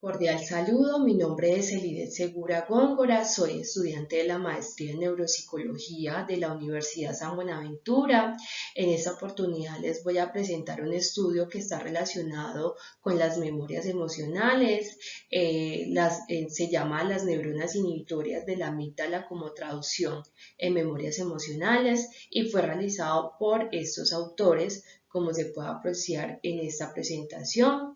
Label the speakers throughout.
Speaker 1: Cordial saludo, mi nombre es Elidet Segura Góngora, soy estudiante de la maestría en neuropsicología de la Universidad San Buenaventura. En esta oportunidad les voy a presentar un estudio que está relacionado con las memorias emocionales. Se llama las neuronas inhibitorias de la amígdala como traducción en memorias emocionales y fue realizado por estos autores, como se puede apreciar en esta presentación.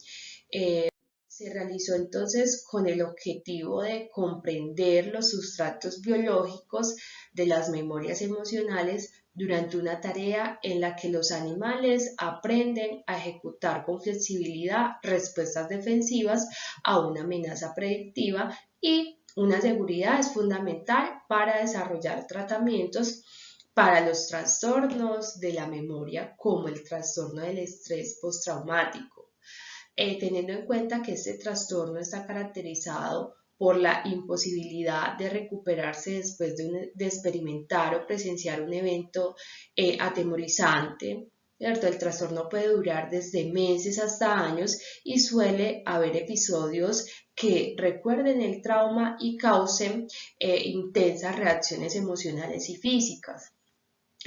Speaker 1: Se realizó entonces con el objetivo de comprender los sustratos biológicos de las memorias emocionales durante una tarea en la que los animales aprenden a ejecutar con flexibilidad respuestas defensivas a una amenaza predictiva, y una seguridad es fundamental para desarrollar tratamientos para los trastornos de la memoria, como el trastorno del estrés postraumático. Teniendo en cuenta que este trastorno está caracterizado por la imposibilidad de recuperarse después de experimentar o presenciar un evento atemorizante, ¿cierto? El trastorno puede durar desde meses hasta años y suele haber episodios que recuerden el trauma y causen intensas reacciones emocionales y físicas.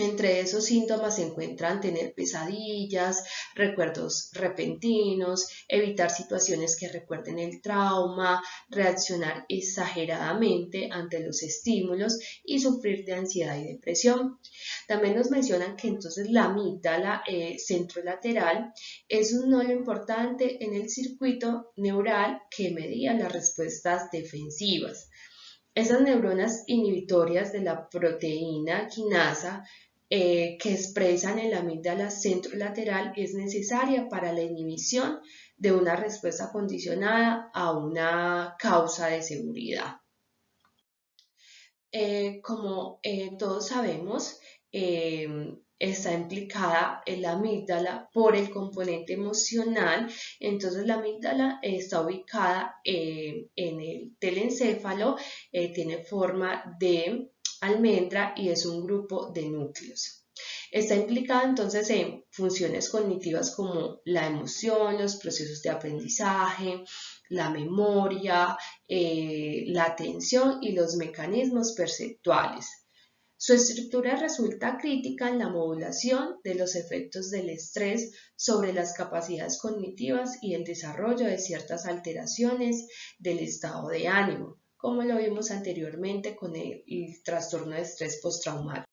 Speaker 1: Entre esos síntomas se encuentran tener pesadillas, recuerdos repentinos, evitar situaciones que recuerden el trauma, reaccionar exageradamente ante los estímulos y sufrir de ansiedad y depresión. También nos mencionan que entonces la amígdala centrolateral es un nodo importante en el circuito neural que medía las respuestas defensivas. Esas neuronas inhibitorias de la proteína quinasa que expresan en la amígdala centrolateral es necesaria para la inhibición de una respuesta condicionada a una causa de seguridad. Como todos sabemos, está implicada en la amígdala por el componente emocional. Entonces la amígdala está ubicada en el telencéfalo, tiene forma de almendra y es un grupo de núcleos. Está implicada entonces en funciones cognitivas como la emoción, los procesos de aprendizaje, la memoria, la atención y los mecanismos perceptuales. Su estructura resulta crítica en la modulación de los efectos del estrés sobre las capacidades cognitivas y el desarrollo de ciertas alteraciones del estado de ánimo, como lo vimos anteriormente con el trastorno de estrés postraumático.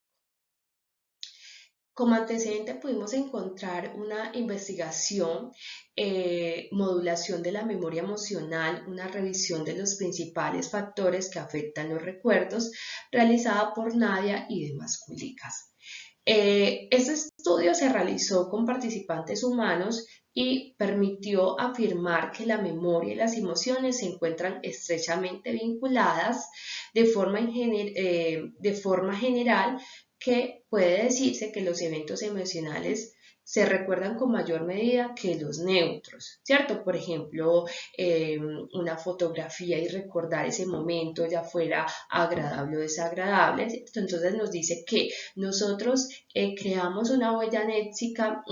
Speaker 1: Como antecedente pudimos encontrar una investigación, modulación de la memoria emocional, una revisión de los principales factores que afectan los recuerdos, realizada por Nadia y demás colegas. Este estudio se realizó con participantes humanos y permitió afirmar que la memoria y las emociones se encuentran estrechamente vinculadas de forma general, que puede decirse que los eventos emocionales se recuerdan con mayor medida que los neutros, ¿cierto? Por ejemplo, una fotografía y recordar ese momento, ya fuera agradable o desagradable, ¿cierto? Entonces nos dice que nosotros creamos una huella anéxica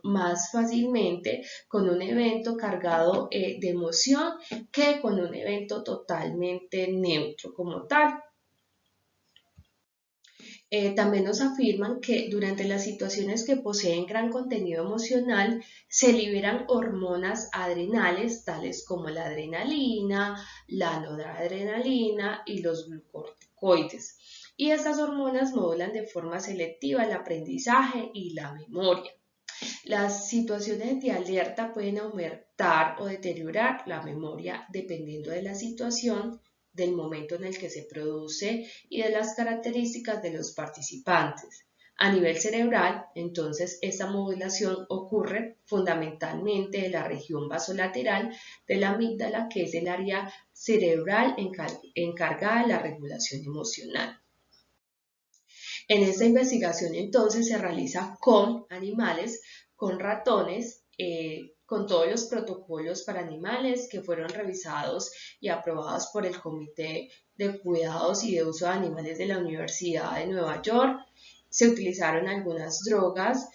Speaker 1: más fácilmente con un evento cargado de emoción que con un evento totalmente neutro como tal. También nos afirman que durante las situaciones que poseen gran contenido emocional se liberan hormonas adrenales tales como la adrenalina, la noradrenalina y los glucocorticoides. Y estas hormonas modulan de forma selectiva el aprendizaje y la memoria. Las situaciones de alerta pueden aumentar o deteriorar la memoria dependiendo de la situación, del momento en el que se produce y de las características de los participantes. A nivel cerebral, entonces, esta modulación ocurre fundamentalmente en la región basolateral de la amígdala, que es el área cerebral encargada de la regulación emocional. En esta investigación, entonces, se realiza con animales, con ratones, con todos los protocolos para animales que fueron revisados y aprobados por el Comité de Cuidados y de Uso de Animales de la Universidad de Nueva York. Se utilizaron algunas drogas,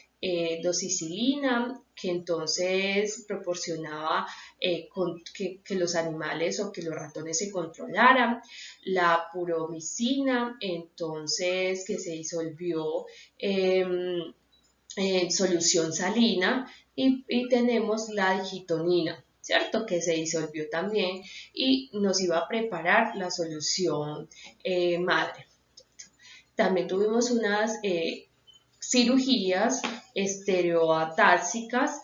Speaker 1: doxicilina, que entonces proporcionaba que los animales o que los ratones se controlaran, la puromicina, entonces que se disolvió en solución salina, y tenemos la digitonina, ¿cierto? Que se disolvió también y nos iba a preparar la solución madre. También tuvimos unas cirugías estereotáxicas.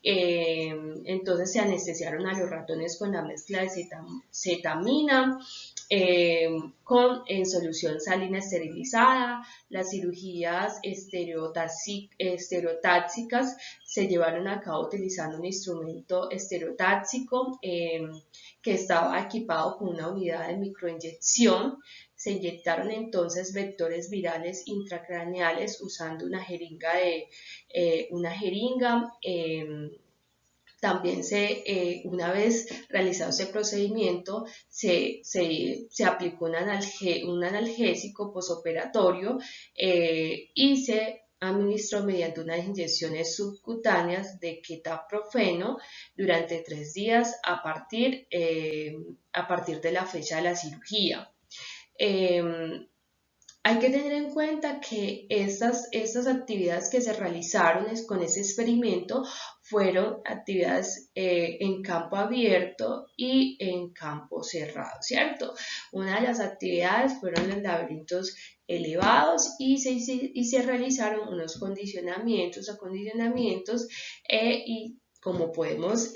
Speaker 1: Entonces se anestesiaron a los ratones con la mezcla de cetamina en solución salina esterilizada. Las cirugías estereotáxicas se llevaron a cabo utilizando un instrumento estereotáxico que estaba equipado con una unidad de microinyección. Se inyectaron entonces vectores virales intracraneales usando una jeringa también una vez realizado ese procedimiento, se aplicó un analgésico posoperatorio y se administró mediante unas inyecciones subcutáneas de ketaprofeno durante 3 días a partir de la fecha de la cirugía. Hay que tener en cuenta que estas actividades que se realizaron con ese experimento fueron actividades en campo abierto y en campo cerrado, ¿cierto? Una de las actividades fueron los laberintos elevados y se realizaron unos acondicionamientos y como podemos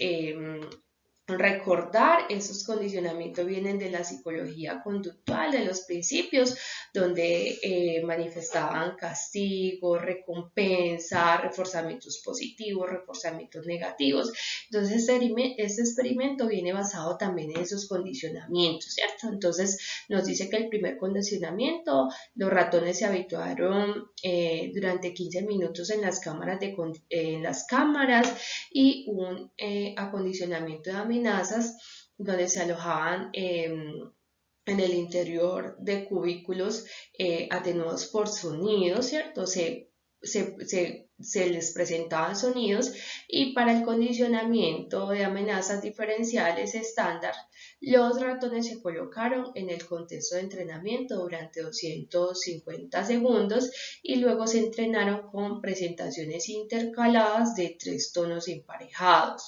Speaker 1: recordar, esos condicionamientos vienen de la psicología conductual, de los principios, donde manifestaban castigo, recompensa, reforzamientos positivos, reforzamientos negativos. Entonces, este experimento viene basado también en esos condicionamientos, ¿cierto? Entonces, nos dice que el primer condicionamiento, los ratones se habituaron durante 15 minutos en las cámaras y un acondicionamiento de amenazas donde se alojaban en el interior de cubículos atenuados por sonidos, ¿cierto? Se les presentaban sonidos, y para el condicionamiento de amenazas diferenciales estándar, los ratones se colocaron en el contexto de entrenamiento durante 250 segundos y luego se entrenaron con presentaciones intercaladas de 3 tonos emparejados.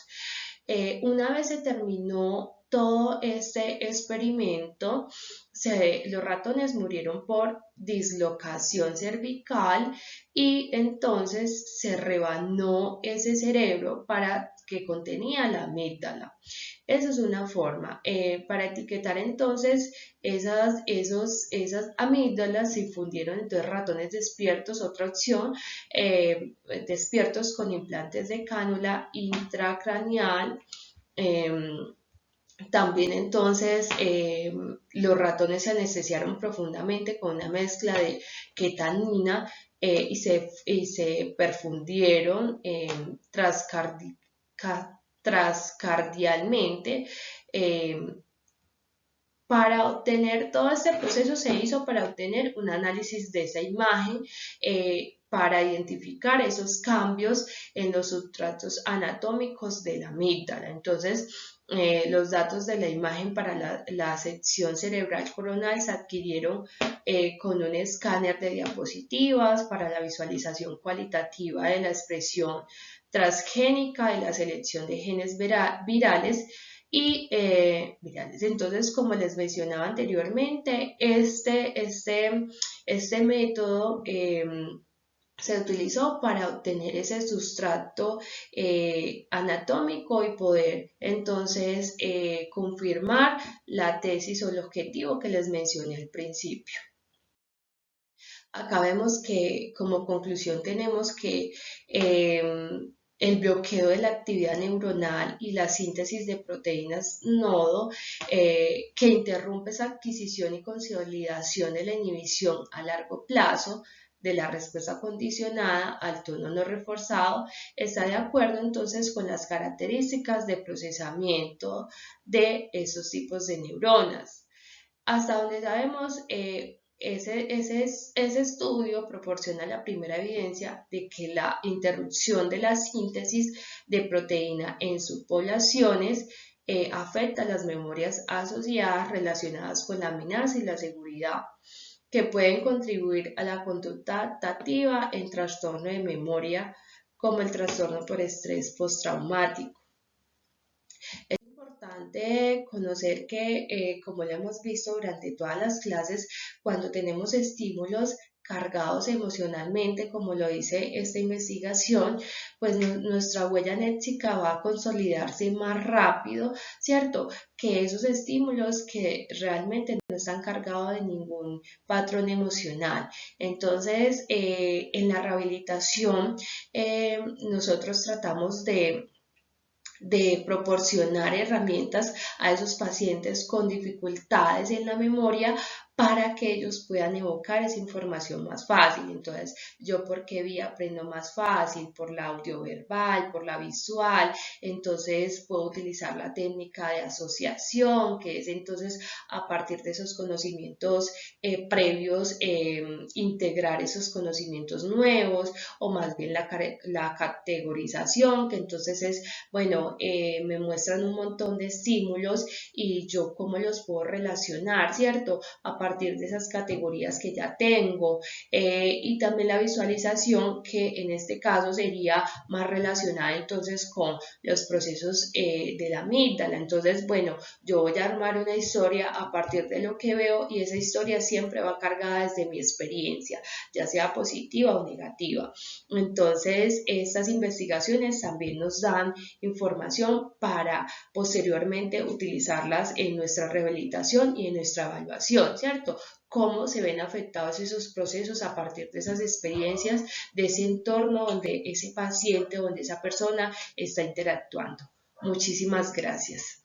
Speaker 1: Una vez se terminó todo este experimento, los ratones murieron por dislocación cervical y entonces se rebanó ese cerebro que contenía la amígdala. Esa es una forma. Para etiquetar entonces esas amígdalas se fundieron entonces ratones despiertos, otra opción, despiertos con implantes de cánula intracraneal. También entonces los ratones se anestesiaron profundamente con una mezcla de ketamina y se perfundieron transcardialmente. Para obtener todo este proceso se hizo para obtener un análisis de esa imagen, para identificar esos cambios en los sustratos anatómicos de la amígdala. Entonces, los datos de la imagen para la sección cerebral coronal se adquirieron con un escáner de diapositivas para la visualización cualitativa de la expresión transgénica y la selección de genes virales. Entonces, como les mencionaba anteriormente, este método se utilizó para obtener ese sustrato anatómico y poder entonces confirmar la tesis o el objetivo que les mencioné al principio. Acá vemos que como conclusión tenemos que el bloqueo de la actividad neuronal y la síntesis de proteínas nodo que interrumpe esa adquisición y consolidación de la inhibición a largo plazo de la respuesta condicionada al tono no reforzado está de acuerdo entonces con las características de procesamiento de esos tipos de neuronas. Hasta donde sabemos, ese estudio proporciona la primera evidencia de que la interrupción de la síntesis de proteína en subpoblaciones afecta las memorias asociadas relacionadas con la amenaza y la seguridad, que pueden contribuir a la conducta adaptativa en trastorno de memoria, como el trastorno por estrés postraumático. Es importante conocer que, como lo hemos visto durante todas las clases, cuando tenemos estímulos cargados emocionalmente, como lo dice esta investigación, pues nuestra huella anéxica va a consolidarse más rápido, ¿cierto? Que esos estímulos que realmente no están cargados de ningún patrón emocional. Entonces, en la rehabilitación, nosotros tratamos de proporcionar herramientas a esos pacientes con dificultades en la memoria para que ellos puedan evocar esa información más fácil. Entonces, yo por qué vía aprendo más fácil, por la audioverbal, por la visual. Entonces, puedo utilizar la técnica de asociación, que es entonces a partir de esos conocimientos previos, integrar esos conocimientos nuevos, o más bien la categorización, que entonces es, bueno, me muestran un montón de estímulos y yo cómo los puedo relacionar, ¿cierto? A partir de esas categorías que ya tengo. Y también la visualización, que en este caso sería más relacionada entonces con los procesos de la amígdala. Entonces, bueno, yo voy a armar una historia a partir de lo que veo, y esa historia siempre va cargada desde mi experiencia, ya sea positiva o negativa. Entonces, estas investigaciones también nos dan información para posteriormente utilizarlas en nuestra rehabilitación y en nuestra evaluación, ¿cierto? Cómo se ven afectados esos procesos a partir de esas experiencias, de ese entorno donde ese paciente, donde esa persona está interactuando. Muchísimas gracias.